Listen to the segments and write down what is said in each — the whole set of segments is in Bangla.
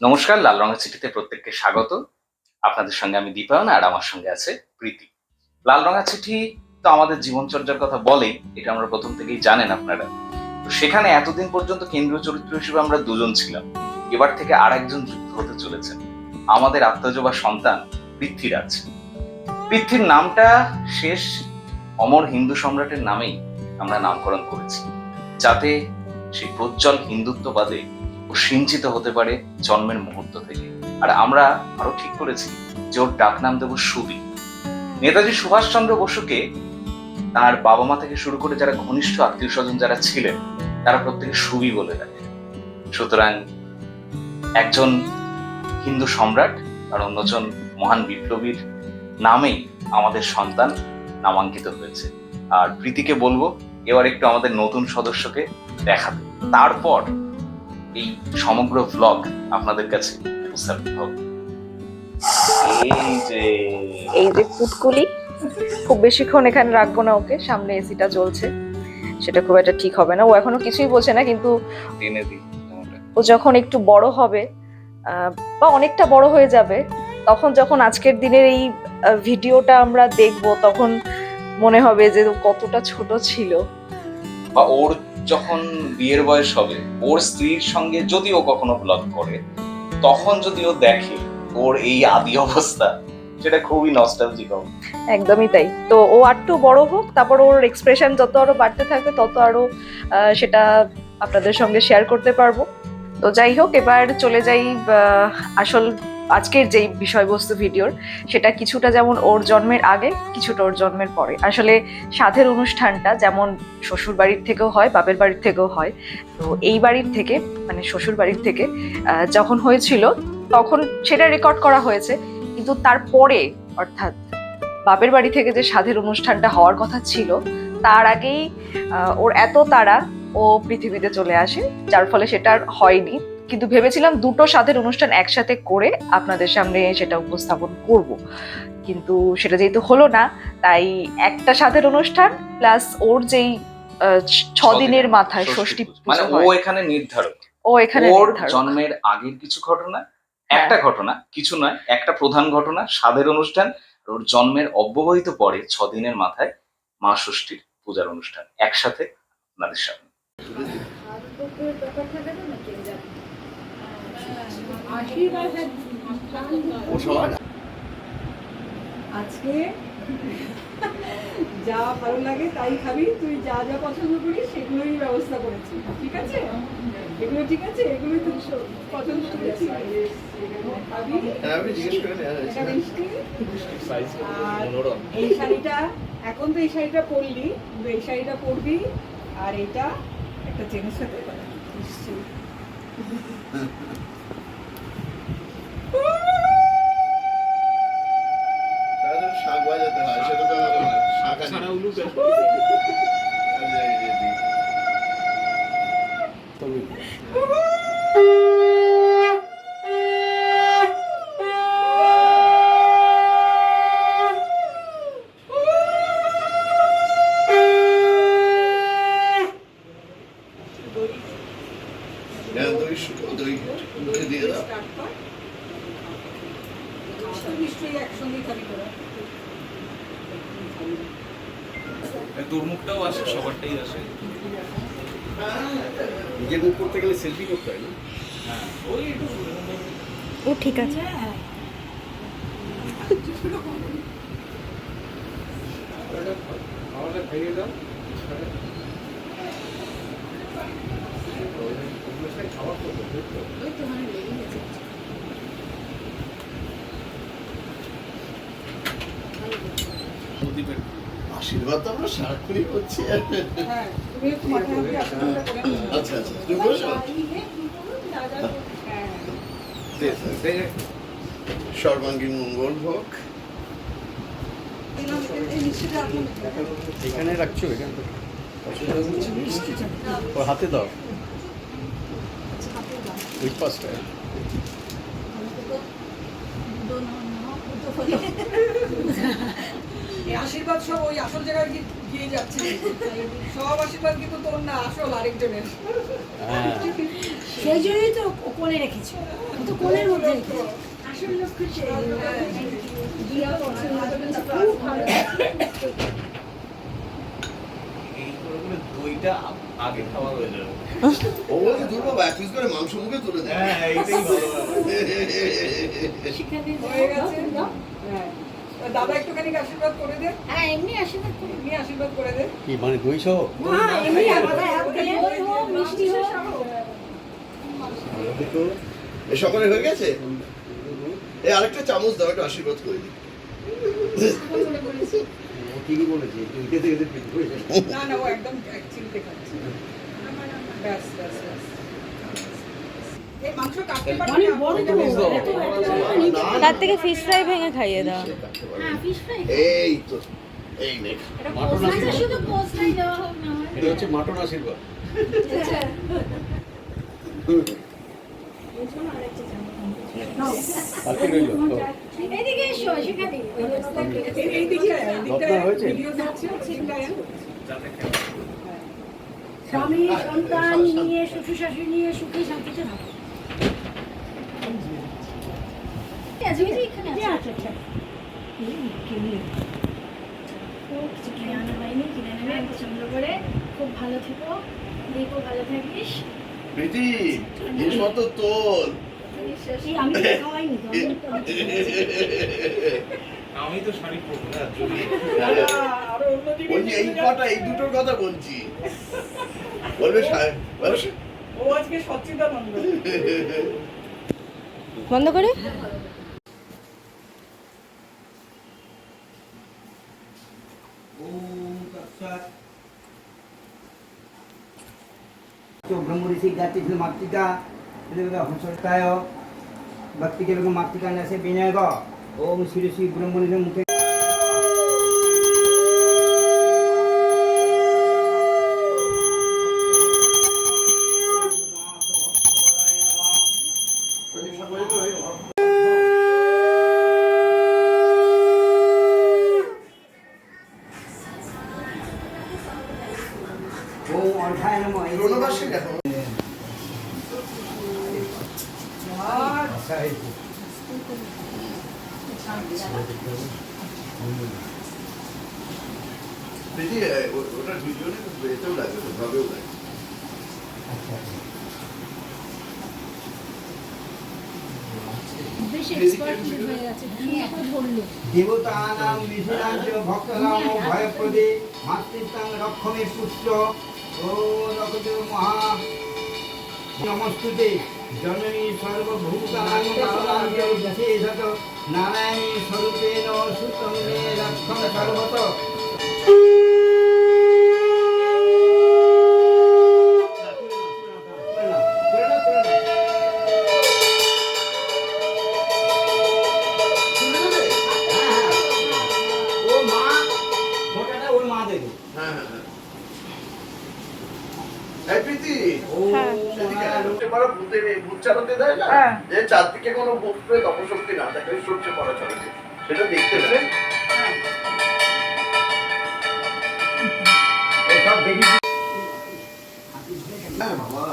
নমস্কার, লাল রঙের চিঠিতে প্রত্যেককে স্বাগত। আপনাদের সঙ্গে আমি দীপায়ন, আর আমার সঙ্গে আছে প্রীতি। লাল রঙের চিঠি তো আমাদের জীবনচর্যার কথা বলেই, এটা আমরা প্রথম থেকেই জানেন আপনারা। তো সেখানে এতদিন পর্যন্ত কেন্দ্রীয় চরিত্র হিসেবে আমরা দুজন ছিলাম। এবার থেকে আর একজন যুক্ত হতে চলেছেন, আমাদের আত্মজ বা সন্তান পৃথ্বীরাজ। পৃথ্বীর নামটা শেষ অমর হিন্দু সম্রাটের নামেই আমরা নামকরণ করেছি, যাতে সেই প্রজ্জ্বল হিন্দুত্ববাদে ও সিঞ্চিত হতে পারে জন্মের মুহূর্ত থেকে। আর আমরা আরো ঠিক করেছি যে ওর ডাক নাম দেব সুবি। নেতাজি সুভাষচন্দ্র বসুকে তার বাবা মা থেকে শুরু করে যারা ঘনিষ্ঠ আত্মীয় স্বজন যারা ছিলেন, তারা প্রত্যেকে সুবি বলে ডাকে। সুতরাং একজন হিন্দু সম্রাট আর অন্যজন মহান বিপ্লবীর নামেই আমাদের সন্তান নামাঙ্কিত হয়েছে। আর প্রীতিকে বলবো এবার একটু আমাদের নতুন সদস্যকে দেখাতে, তারপর এই সমগ্র ভ্লগ আপনাদের কাছে উপস্থাপিত হবে। এই যে পুটকুলি, খুব বেশিক্ষণ এখানে রাখবো না ওকে, সামনে এসিটা চলছে, সেটা খুব একটা ঠিক হবে না। ও এখনো কিছুই বলছে না, কিন্তু ও যখন একটু বড় হবে বা অনেকটা বড় হয়ে যাবে, তখন যখন আজকের দিনের এই ভিডিওটা আমরা দেখবো, তখন মনে হবে যে কতটা ছোট ছিল। বা ওর যখন বিয়ের বয়স হবে, ওর স্ত্রীর সঙ্গে যদি ও কখনো ব্লগ করে, তখন যদি ও দেখে ওর এই আদি অবস্থা, সেটা খুবই নস্টালজিক হবে। একদমই তাই। তো ও একটু বড় হোক, তারপর ওর এক্সপ্রেশন যত আরো বাড়তে থাকবে, তত আরো সেটা আপনাদের সঙ্গে শেয়ার করতে পারবো। তো যাই হোক, এবার চলে যাই আসল আজকের যেই বিষয়বস্তু ভিডিওর, সেটা কিছুটা যেমন ওর জন্মের আগে, কিছুটা ওর জন্মের পরে। আসলে সাধের অনুষ্ঠানটা যেমন শ্বশুর বাড়ির থেকেও হয়, বাপের বাড়ির থেকেও হয়, তো এই বাড়ির থেকে মানে শ্বশুর বাড়ির থেকে যখন হয়েছিল তখন সেটা রেকর্ড করা হয়েছে। কিন্তু তারপরে, অর্থাৎ বাপের বাড়ি থেকে যে সাধের অনুষ্ঠানটা হওয়ার কথা ছিল, তার আগেই ওর এত তাড়া, ও পৃথিবীতে চলে আসে, যার ফলে সেটা আর হয়নি। কিন্তু ভেবেছিলাম দুটো সাধের অনুষ্ঠান একসাথে করে আপনাদের সামনে সেটা উপস্থাপন করব, কিন্তু সেটা যেহেতু হলো না, তাই একটা সাধের অনুষ্ঠান প্লাস ওর যেই 6 দিনের মাথায় ষষ্ঠী মানে পুজো হয়, ও এখানে নির্ধারক। ও এখানে ওর নির্ধারক। জন্মের আগের কিছু ঘটনা, একটা ঘটনা, কিছু নয়, একটা প্রধান ঘটনা সাধের অনুষ্ঠান, আর ওর জন্মের অব্যবহিত পরে 6 দিনের মাথায় মা ষষ্ঠীর পূজার অনুষ্ঠান একসাথে আপনাদের সামনে। আজকে যা ভালো লাগে তাই খাবি, তুই যা যা পছন্দ করিস সেগুলোই ব্যবস্থা করেছি, ঠিক আছে? এগুলো ঠিক আছে, এগুলোই তুই পছন্দ করেছি, খাবি। এটা মিষ্টি। আর এই শাড়িটা, এখন তো এই শাড়িটা পরলি, কিন্তু এই শাড়িটা পরবি, আর এটা একটা চেনের সাথে নিশ্চয়ই। শাক বাজাতে হয়, সেটা তো শাক ছাড়া উলু তোর মুখটাও আসে, সবারটাই আসে। নিজের মুখ করতে গেলে সেলফি করতে হয় না? ওই একটু ও ঠিক আছে। আমাদের ভেঙে দাও। আশীর্বাদ তো আমরা সারাক্ষণই করছি। আচ্ছা আচ্ছা, তুমি বসো। সর্বাঙ্গীন মঙ্গল হোক। এখানে রাখছো, এখানে ওর হাতে দাও, ওই পাশটা। এই আশীর্বাদ সব ওই আসল জায়গায় গিয়ে যাচ্ছে, সব আশীর্বাদ কিন্তু তোর না, আসল আরেকজনের। সেই জন্যই তো কোলে রেখেছি, তো কোলের মধ্যে রেখেছি। আসল লক্ষ্য সেই। খুব ভালো। এই করে করে দইটা আগে খাওয়া হয়ে যাবে। ও বলছে তোর বাবা এক পিস করে মাংস মুখে তুলে দেয়। হ্যাঁ, এইটাই ভালো ব্যাপার। সেখানে হয়ে গেছে। হ্যাঁ, দাদা একটুখানি আশীর্বাদ করে দে, হ্যাঁ, এমনি আশীর্বাদ করি। এমনি আশীর্বাদ করে দে। কি মানে দই সহ? না, এমনি আলাদা দই হোক, মিষ্টি হোক। এ সকালে হয়ে গেছে? এই আরেকটা চামচ দাও, একটু আশীর্বাদ করে দিই। ঠিকই বলেছি, দইটা থেকে পেট ভরে যাবে। না না, ও একদম চিনতে খাচ্ছে। ব্যাস ব্যাস ব্যাস। এই মাংস কাটতে পারবি অনেক না? বড় তো, এত বড় নিচে। তার থেকে ফিশ ফ্রাই ভেঙে খাইয়ে দাও। হ্যাঁ, fish fry। এই তো, এই নে। এটা পোস্টাই, শুধু পোস্টাই দেওয়া হোক না হয়। এটা হচ্ছে মাটন আশীর্বাদ। আচ্ছা। কালকে রইল তো। এইদিকে এসো, সেখানে। এই দিকে আয়, এই দিকটা আপনার হয়েছে? ভিডিও দেখছি, সেদিকে আয়। স্বামী সন্তান নিয়ে, শ্বশুর শাশুড়ি নিয়ে সুখে শান্তিতে থাকো। আচ্ছা আচ্ছা। কিছু কিনে আনা হয়নি, কিনে নেবে পছন্দ করে। খুব ভালো থেকো, দেখো ভালো থাকিস। প্রীতি, জিনিসপত্র তোল। এই আমি তো খাওয়াইনি তো, আমি তো আমি তো শাড়ি পরবো না, যদি আরো অন্যদিকে বলছি এই কটা, এই দুটোর কথা বলছি। বলবে ও আজকে সচ্চিদানন্দ। বন্ধ করে ब्रह्म ऋषि गाती मातृका हंसताय भक्ति के मातृका से विनय ओम श्री श्री ब्रह्म ऋषि मुखे ओम अर्घाय नमः রোনাবাসী দেখো। প্রীতি, ওটার ভিডিও নেই, এতেও লাগে, ভাবেও লাগে। বেশ এক্সপার্ট হয়ে গেছে, কি ধরলো। देवतानां विधिनां च भक्तानां भयप्रदे मातृत्वं रक्षमे पुष्ट ओ रघुदेव महा नमस्तुते जननी सर्वभूतानां नारायणी विशेषत नारायणी स्वरूपेण सुतं मे रक्षं सर्वतः হ্যাঁ, হ্যাঁ, হ্যাঁ। এই প্রীতি, সেদিকে সূর্যে পড়া ভূত চালাতে দেয় না? যে চারদিকে কোনো ভূত প্রেত অপশক্তি না থাকে, ওই সূর্যে পড়া চালাতে। সেটা দেখতে পেলে? হ্যাঁ বাবা।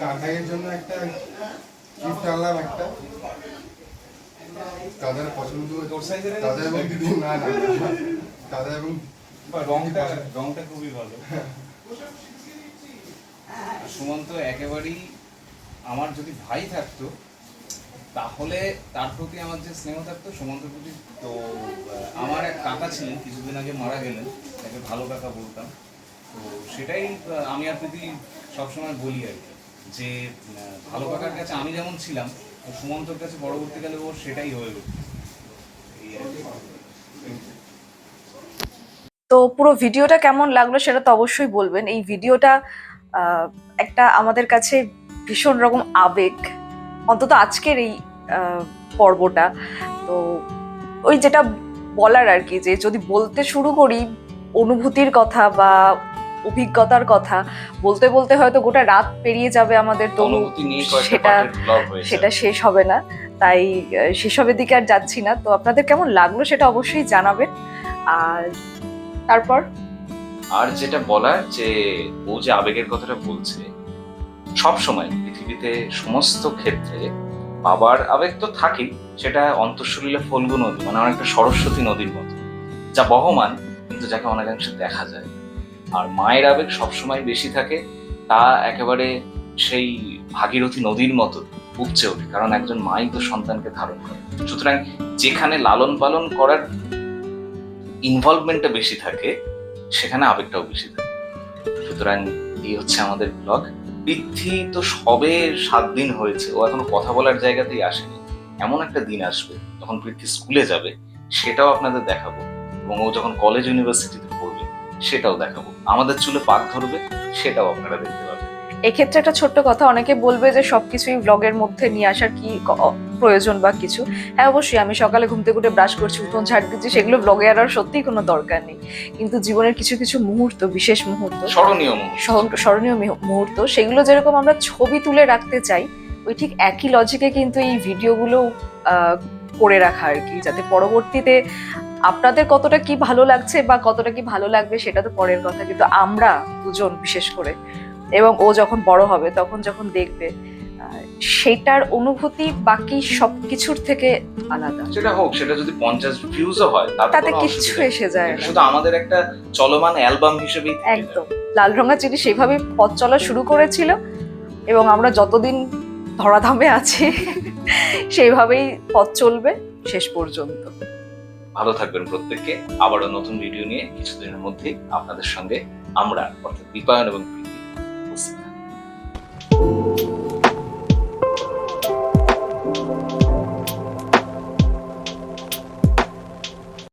কাঁঠাইয়ের জন্য একটা গিফট আনলাম, একটা দাদার পছন্দ, দাদা এবং দিদি, না না দাদা এবং রংটা খুবই ভালো। সুমন্ত একেবারেই, আমার যদি ভাই থাকতো তাহলে তার প্রতি আমার যে স্নেহ থাকতো সুমন্তের প্রতি, তো আমার এক কাকা ছিলেন কিছুদিন আগে মারা গেলেন, তাকে ভালো কাকা বলতাম। তো সেটাই আমি আর প্রীতি সবসময় বলি আর কি, যে ভালো কাকার কাছে আমি যেমন ছিলাম ও সুমন্তর কাছে পরবর্তীকালে ও সেটাই হয়ে উঠবে। এই আর কি। তো পুরো ভিডিওটা কেমন লাগলো সেটা তো অবশ্যই বলবেন। এই ভিডিওটা একটা আমাদের কাছে ভীষণ রকম আবেগ, অন্তত আজকের এই পর্বটা। তো ওই যেটা বলার আর কি, যে যদি বলতে শুরু করি অনুভূতির কথা বা অভিজ্ঞতার কথা, বলতে বলতে হয়তো গোটা রাত পেরিয়ে যাবে আমাদের, তো অনুভূতি নিয়ে কয়েকটা সেটা পার্টের ব্লগ হয়েছে। সেটা শেষ হবে না, তাই সেসবের দিকে আর যাচ্ছি না। তো আপনাদের কেমন লাগলো সেটা অবশ্যই জানাবেন। আর তারপর আর যেটা বলার, যে ও যে আবেগের কথাটা বলছে, সব সময় পৃথিবীতে সমস্ত ক্ষেত্রে বাবার আবেগ তো থাকেই, সেটা অন্তঃসলীলা ফল্গু নদী, মানে অনেকটা সরস্বতী নদীর মতো, যা বহমান কিন্তু যাকে অনেকাংশে দেখা যায়। আর মায়ের আবেগ সবসময় বেশি থাকে, তা একেবারে সেই ভাগীরথী নদীর মতো উপচে ওঠে, কারণ একজন মাই তো সন্তানকে ধারণ করে। সুতরাং যেখানে লালন পালন করার ইনভলভমেন্টটা বেশি থাকে, সেখানে আবেগটাও বেশি থাকে। সুতরাং এই হচ্ছে আমাদের ব্লগ। পৃথ্বী তো সবে 7 দিন হয়েছে, ও এখনো কথা বলার জায়গাতেই আসেনি। এমন একটা দিন আসবে যখন পৃথ্বী স্কুলে যাবে, সেটাও আপনাদের দেখাবো। এবং ও যখন কলেজ ইউনিভার্সিটিতে পড়বে, সেটাও দেখাবো। আমাদের চুলে পাক ধরবে, সেটাও আপনারা দেখতে পাবেন। এক্ষেত্রে একটা ছোট্ট কথা, অনেকে বলবে যে সবকিছুই ব্লগের মধ্যে নিয়ে আসার কি প্রয়োজন বা কিছু। হ্যাঁ, অবশ্যই আমি সকালে ঘুম থেকে উঠে ব্রাশ করছি, উঠোন ঝাড় দিচ্ছি, সেগুলো ব্লগে আর সত্যিই কোনো দরকার নেই। কিন্তু জীবনের কিছু কিছু মুহূর্ত, বিশেষ মুহূর্ত, স্মরণীয় মুহূর্ত। স্মরণীয় মুহূর্ত, সেগুলো যেরকম আমরা ছবি তুলে রাখতে চাই, ওই ঠিক একই লজিকে কিন্তু এই ভিডিওগুলো করে রাখা আর কি, যাতে পরবর্তীতে আপনাদের কতটা কি ভালো লাগছে বা কতটা কি ভালো লাগবে সেটা তো পরের কথা, কিন্তু আমরা দুজন বিশেষ করে, এবং ও যখন বড় হবে তখন যখন দেখবে, সেটার অনুভূতি বাকি সবকিছুর থেকে আলাদা। সেটা হোক, সেটা যদি 50 ভিউজও হয়, তাতে কিচ্ছু এসে যায় না। শুধু আমাদের একটা চলমান অ্যালবাম হিসেবেই থেকে যায়। একদম লাল রঙা চিনি সেভাবে পথ চলা শুরু করেছিল, এবং আমরা যতদিন ধরাধামে আছি সেইভাবেই পথ চলবে শেষ পর্যন্ত। ভালো থাকবেন প্রত্যেককে। আবারও নতুন ভিডিও নিয়ে কিছুদিনের মধ্যেই আপনাদের সঙ্গে আমরা, অর্থাৎ দীপায়ন এবং প্রীতি,